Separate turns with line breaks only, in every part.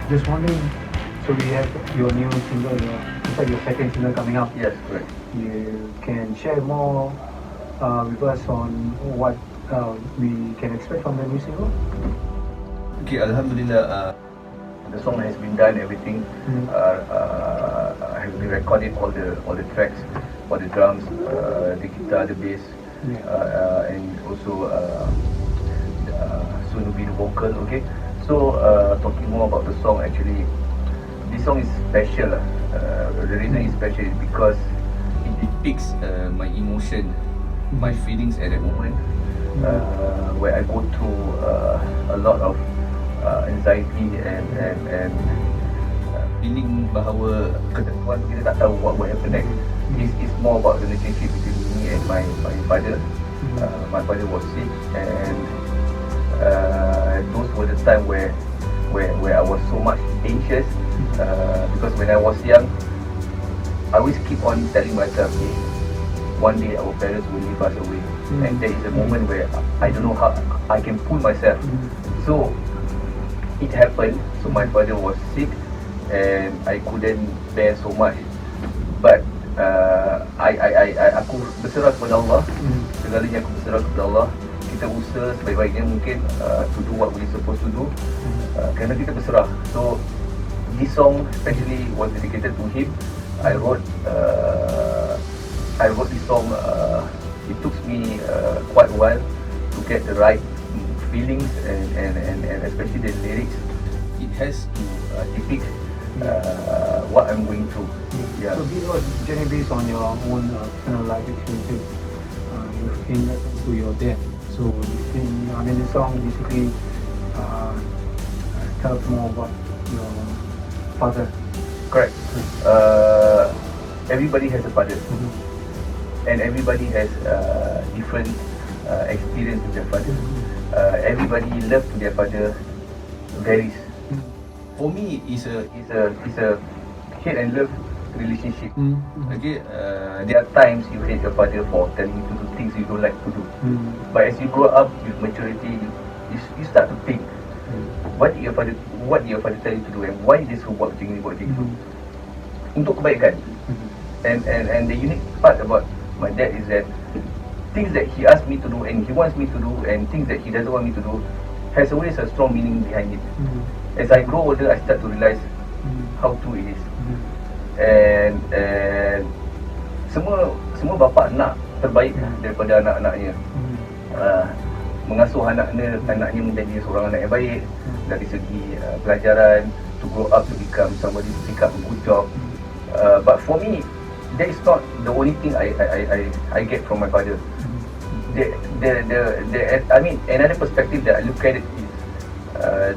just wondering, so we have your new single, in fact your second single coming out.
Yes, correct.
You can share more with us on what we can expect from the new single?
Okay, Alhamdulillah, the song has been done, everything. Has been recorded, all the tracks, all the drums, the guitar, the bass, and also soon will be the vocal. Okay, so talking more about the song, actually, this song is special. The reason it's special is because it depicts my emotion, my feelings at that moment, where I go through a lot of anxiety and feeling bahawa ketentuan kita tak tahu what will happen next. It's more about the relationship between me and my father. My father was sick, and those were the time where I was so much anxious, because when I was young, I always keep on telling myself, one day our parents will leave us away, and there is a moment where I don't know how I can pull myself. So it happened. So my father was sick, and I couldn't bear so much. But aku berserah kepada Allah. Segalanya aku berserah kepada Allah. Kita usaha sebaik-baiknya mungkin to do what we supposed to do, kerana kita berserah. So this song especially was dedicated to him. I wrote this song. It took me quite a while to get the right feelings and especially the lyrics. It has to depict what I'm going through. Yeah.
So this was generally based on your own personal life experiences in reference to your dad. So the song basically tells more about your father.
Correct. Everybody has a father, and everybody has different experience with their father. Everybody love to their father varies. For me, it's a hate and love relationship. Okay, there are times you hate your father for telling you to do things you don't like to do. But as you grow up with maturity, you start to think, what did your father tell you to do, and why this buat macam ni, buat macam itu, untuk kebaikan. And the unique part about my dad is that things that he asks me to do and he wants me to do, and things that he doesn't want me to do, has always a strong meaning behind it. As I grow older, I start to realize how true it is. And semua bapa nak terbaik daripada anak-anaknya. Mengasuh anaknya menjadi seorang anak yang baik dari segi pelajaran, to grow up to become somebody to pick up a good job. But for me, that is not the only thing I get from my father. I mean, another perspective that I look at it is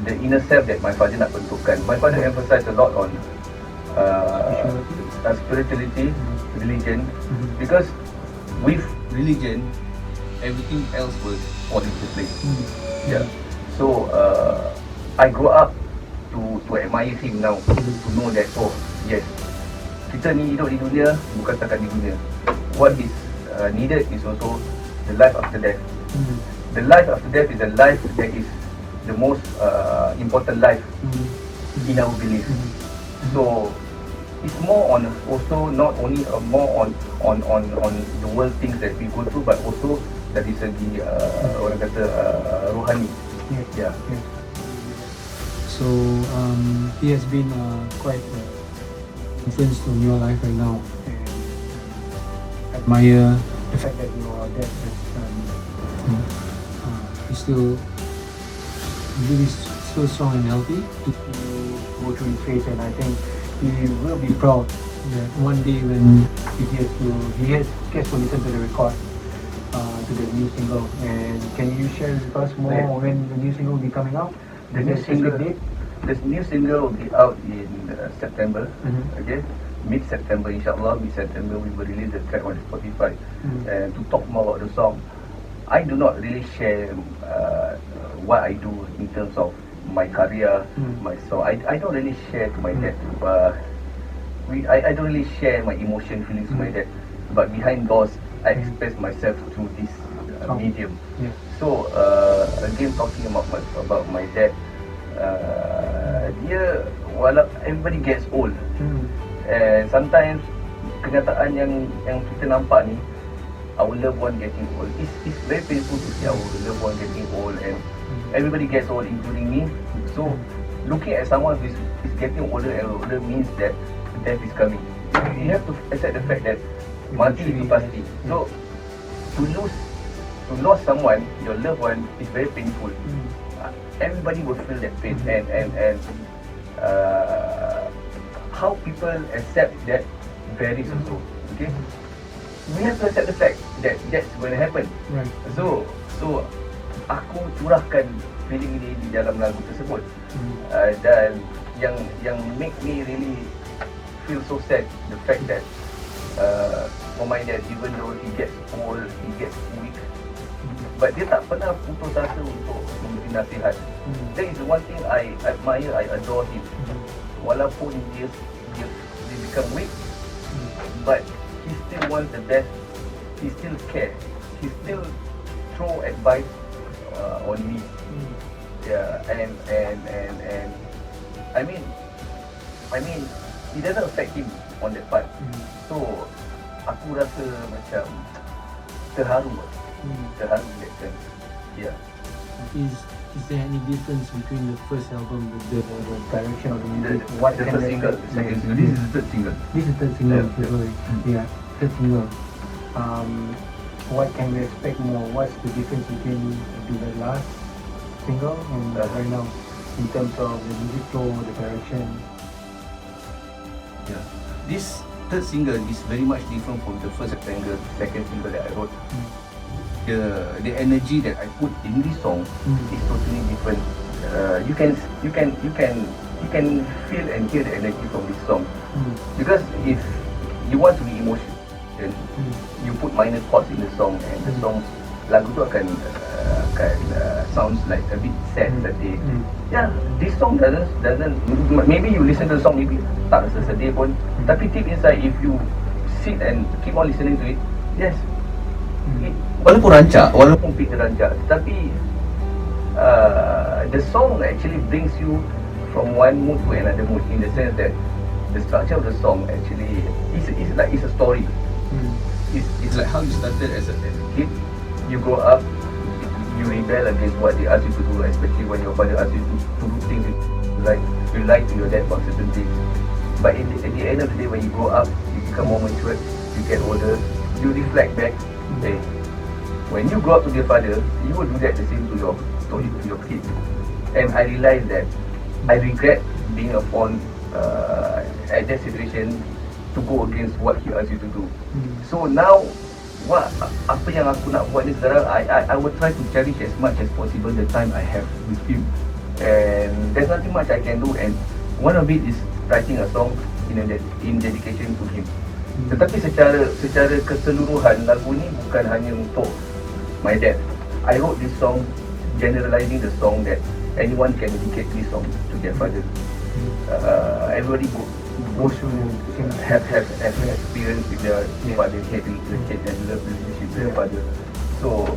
the inner self that my father nak bentukkan. My father emphasized a lot on spirituality, religion, because with religion, everything else will fall into place. Yeah. So I grew up to admire him now, to know that, oh yes, kita ni hidup di dunia bukan setakat di dunia. What is needed is also the life after death. The life after death is a life that is the most important life in our belief. So it's more on also not only more on the world things that we go through, but also dari segi orang kata rohani. Yeah.
So he has been quite influence in your life right now, and admire the fact that your dad is still really so strong and healthy to go through his phase, and I think he will be proud that one day when he gets to listen to the record, to the new single. And can you share with us more when the new single will be coming out?
The new single date? The new single will be out in September. Okay, mid-September, inshallah. Mid-September we will release the track on Spotify. And to talk more about the song, I do not really share what I do in terms of my career, my song. I don't really share to my dad. I don't really share my emotion, feelings to my dad. But behind doors, I express myself through this medium. So again, talking about my dad, walau everybody gets old, and sometimes kenyataan yang kita nampak ni, our loved one getting old. It's very painful to see our loved one getting old, and everybody gets old, including me. So looking at someone who is getting older and older means that death is coming. You have to accept the fact that mati itu pasti. So to lose someone, your loved one, is very painful. Everybody will feel that pain, and how people accept that varies also. Okay, we have to accept the fact that that's going to happen.
Right.
So aku curahkan feeling ini di dalam lagu tersebut, dan yang make me really feel so sad, the fact that for my dad, even though he gets old, he gets weak, but dia tak pernah putus asa untuk memberi nasihat. That is one thing I admire, I adore him. Walaupun dia become weak, but he still wants the best. He still care. He still throw advice on me. Yeah, and I mean, it doesn't affect him on that part. So aku rasa macam terharu that sense. Yeah.
Is there any difference between the first album with the direction of the music?
The first single, the second single. This is the third single.
This is the third single.
Yeah.
Third single. What can we expect more? What's the difference between the last single and right now in terms of the music flow, the direction?
Yeah. This third single is very much different from the first second single that I wrote. The energy that I put in this song is totally different. You can feel and hear the energy from this song, because if you want to be emotional, then you put minor chords in the song, and the song lagu tu akan sounds like a bit sad sedih. Yeah, this song doesn't maybe you listen to the song, maybe tak rasa sedih pun, tapi deep inside, if you sit and keep on listening to it, yes, walaupun rancak, walaupun beat rancak, tapi the song actually brings you from one mood to another mood, in the sense that the structure of the song actually is a story. It's like how you started as a kid. You grow up, you rebel against what they ask you to do, especially when your father asks you to do things you lie to your dad about certain things. But at the end of the day, when you grow up, you become more mature, you get older, you reflect back. Hey, when you grow up to be a father, you will do that the same to your kids. And I realized that I regret being a pawn at that situation to go against what he asked you to do. So now, apa yang aku nak buat ni sekarang, I will try to cherish as much as possible the time I have with him. And there's nothing much I can do, and one of it is writing a song in dedication to him. Tetapi secara keseluruhan, lagu ni bukan hanya untuk my dad. I wrote this song generalizing the song that anyone can dedicate this song to their father. Everybody goes through have experience with their father, hate and love relationship with their father. So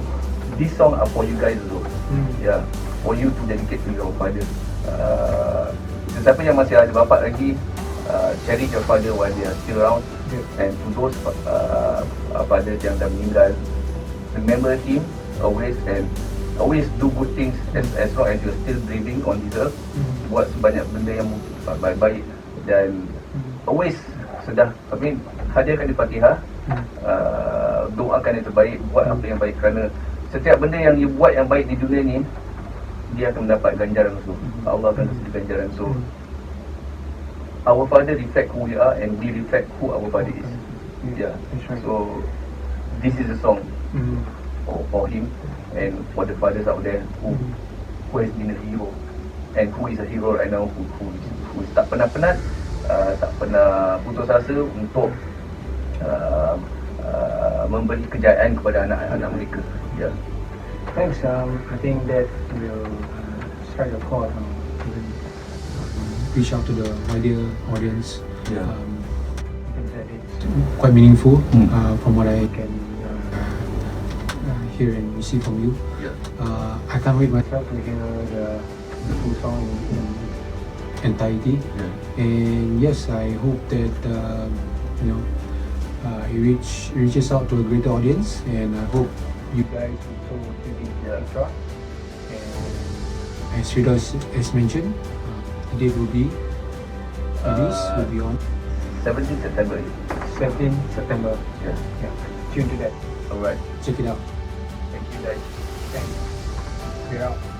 this song are for you guys also. Yeah, for you to dedicate to your father. Sesiapa yang masih ada bapak lagi, cherish your father while they are still around. And to those fathers yang dah meninggal, remember him always, and always do good things as long as you're still breathing on this earth. Buat sebanyak benda yang baik, dan always hadiahkan di Fatihah, doakan yang terbaik, buat apa yang baik, kerana setiap benda yang you buat yang baik di dunia ni, dia akan mendapat ganjaran also. Allah akan kasih ganjaran. So our father reflect who we are, and we reflect who our father is. Yeah. So this is a song for him, and for the fathers out there who has been a hero, and who is a hero right now, who is tak pernah penat, tak pernah putus asa untuk memberi kejayaan kepada anak-anak mereka. Yeah.
Thanks. I think that will strike a chord. Reach out to the wider audience.
Yeah.
I think that it's quite meaningful from what I can hear and receive from you.
Yeah.
I can't wait myself to hear the full song in entirety.
Yeah.
And yes, I hope that it reaches out to a greater audience, and I hope you guys also visit Fitrah. And as Ferdows has mentioned, the date will be released will be on
17 September.
17 September.
Yeah.
Tune to that.
Alright.
Check it out.
Thank you guys.
Thanks. We're out.